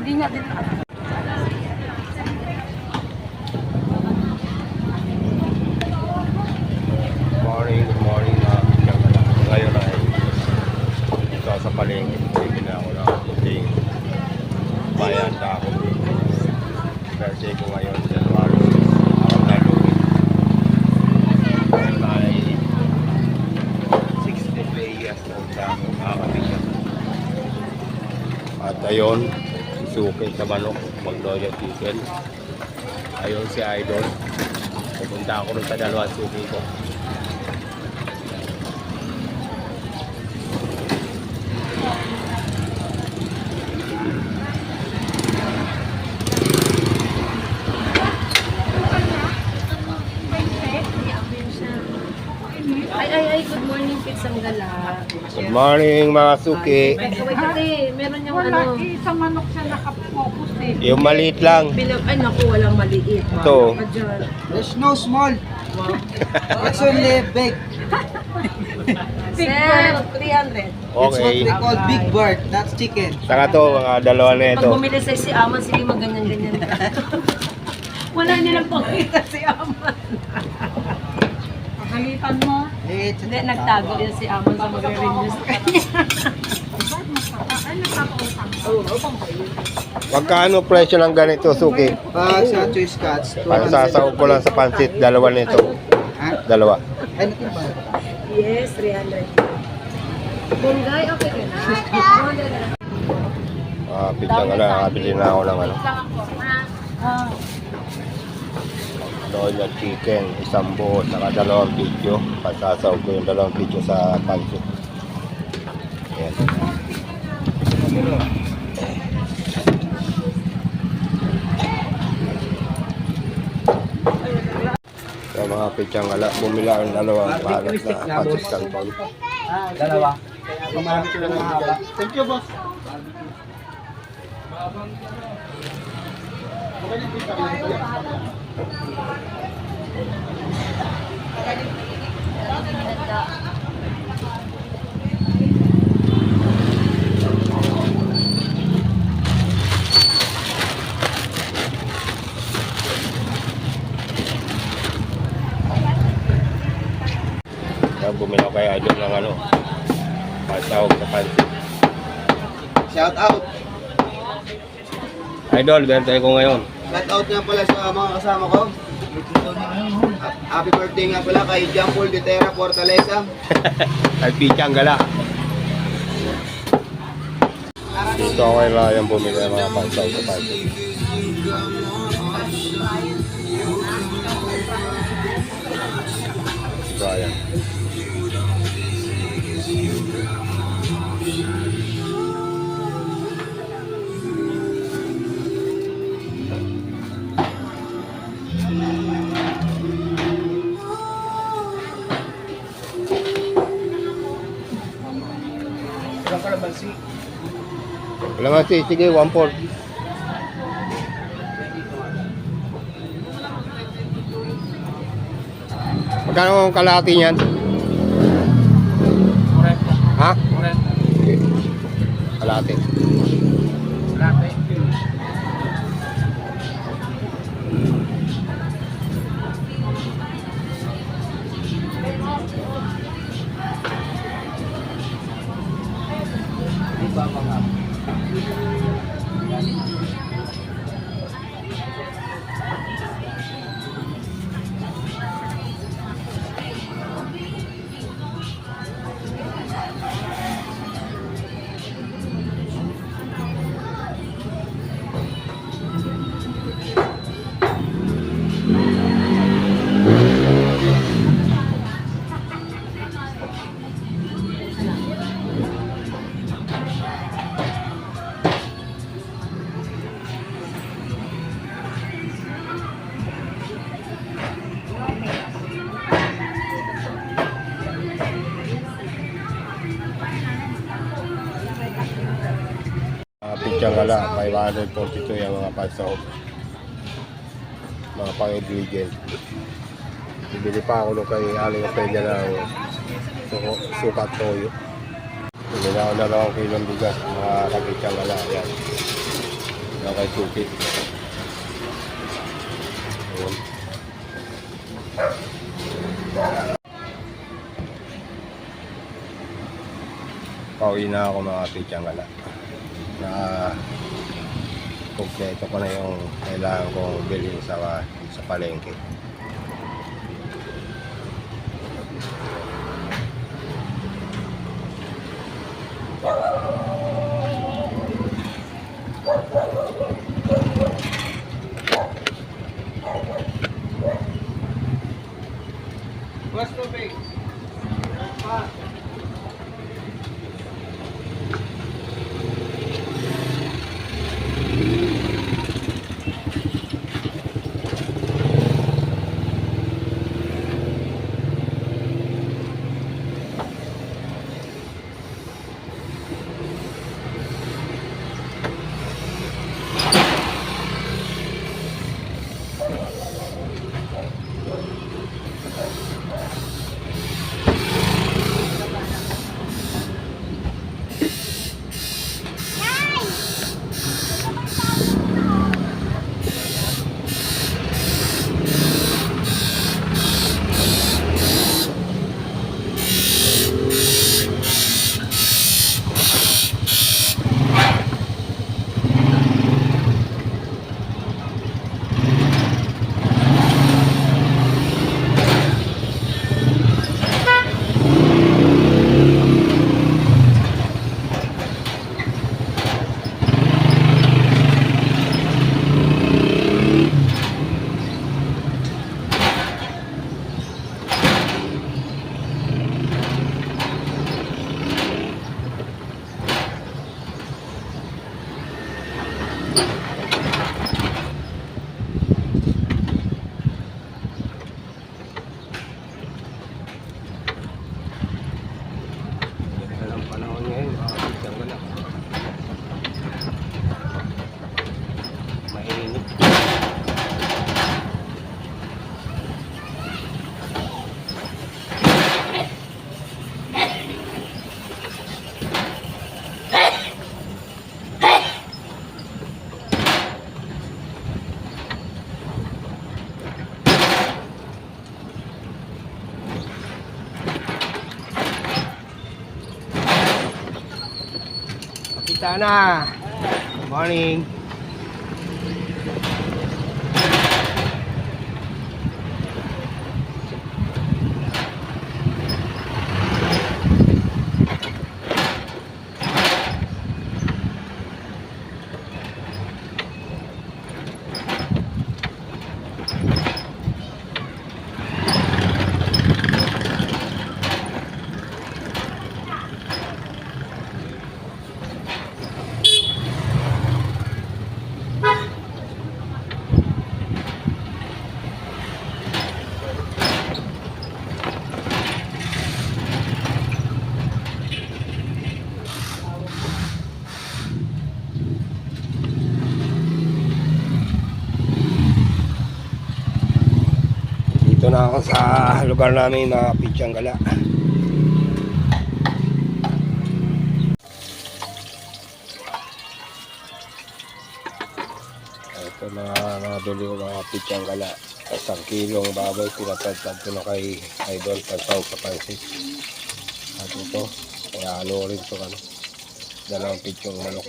Hindi nga din na. Good morning mga pinagala. Ngayon ay dito sa palengke. Bibili na ako ng puting bayan dako. Birthday ko ngayon, January. Ako gagawin. Ngayon ay 63 years old sa kakabigyan. At ayun, susuki sa manok, Magnolia Chicken. Ayun si Idol. Pupunta ako rin sa dalawang suki ko. Ay, good morning, Pitsang Gala. Good morning mga suki. Wait, meron yung ano. Isang manok siya nakapokus eh. Yung maliit lang. Ay, naku, walang maliit. Ito. There's no small. It's only big. Sir, 300. It's what Okay. we call big bird. That's chicken. Saka to, mga dalawa na Pag ito. bumili sa si Aman, sige magganyan-ganyan. Wala nilang pakita si Aman. Pagalitan mo. It's Hindi, nagtago yan si Aman sa magre-renew sa kanya. Ay, nagpapautang. Magkano presyo ng ganito suki? Pag sa choice cuts, Para sasahog ko lang sa pansit, dalawa nito. Ha? Dalawa. Ay, natin ba? Yes, 300. Bunggay, okay ka na. 200 na. Pitsang ka na, nakabili na ako ng ano. Magnolia Chicken, isang buo, saka dalawang video. Pasasahog ko yung dalawang video sa pansit. Yan. So mga pitsang ala, bumila ang dalawang palat na pansit canton. Dalawa. Gumamit ko ng mahaba. Thank you, boss. Kaya bumila kay Idol ng ano, pasahog sa pansit. Shout out. Idol, birthday ko ngayon. Shout out nga pala sa mga kasama ko. Happy birthday nga pala kay Jean Paul de Terra Fortaleza. Ay pitsang gala. Dito ako kay Ryan bumili ng mga pasahog sa pansit. Ryan. Kalamansi, sige, 1-4. Magkano ang kalahati niyan? Ha? Sige. Kalahati. Pitsang gala, 542 yung mga pasahog. Mga pang-ingredient. Bibili pa ako nung kay Aling Openya ng sukat toyo. Bibili ako na 2 kilong bigas, mga kapitsang gala. Yan. na kay Suki. Ayun. Pauwi na ako mga pichangala. Na kompleto ko na yung kailangan kong bilhin sa palengke. What's the big? Ganda ng panahon ngayon mga pichangala. Mainit. Kita na. Good morning. Dito na ako sa lugar namin mga pichangala. Ito mga bili ko mga pichangala. 1 kilong baboy pinatagtag ko na kay Idol Pansaw sa pansit. At ito, kaya ano rin ito ano. 2 pichong manok.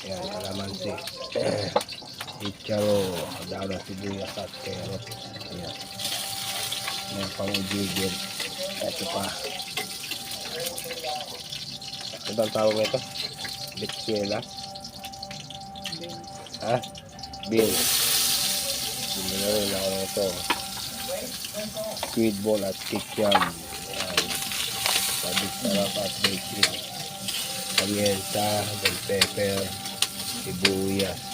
Yan, kalamansi. Icharo, dala sibuyas at carrot. Ayan. May pang-ujigil. Ito pa. Ito ang tawag nito? Bitsuela. Ha? Bill. Bumili ako nito. Squid ball at kikyam. Ayan. Sabit sarap at bakery. Pamienta, bell pepper, sibuyas.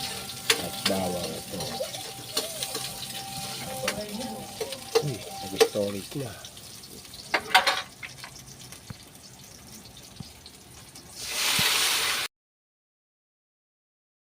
At bawang ito. Uy, nag-storage na.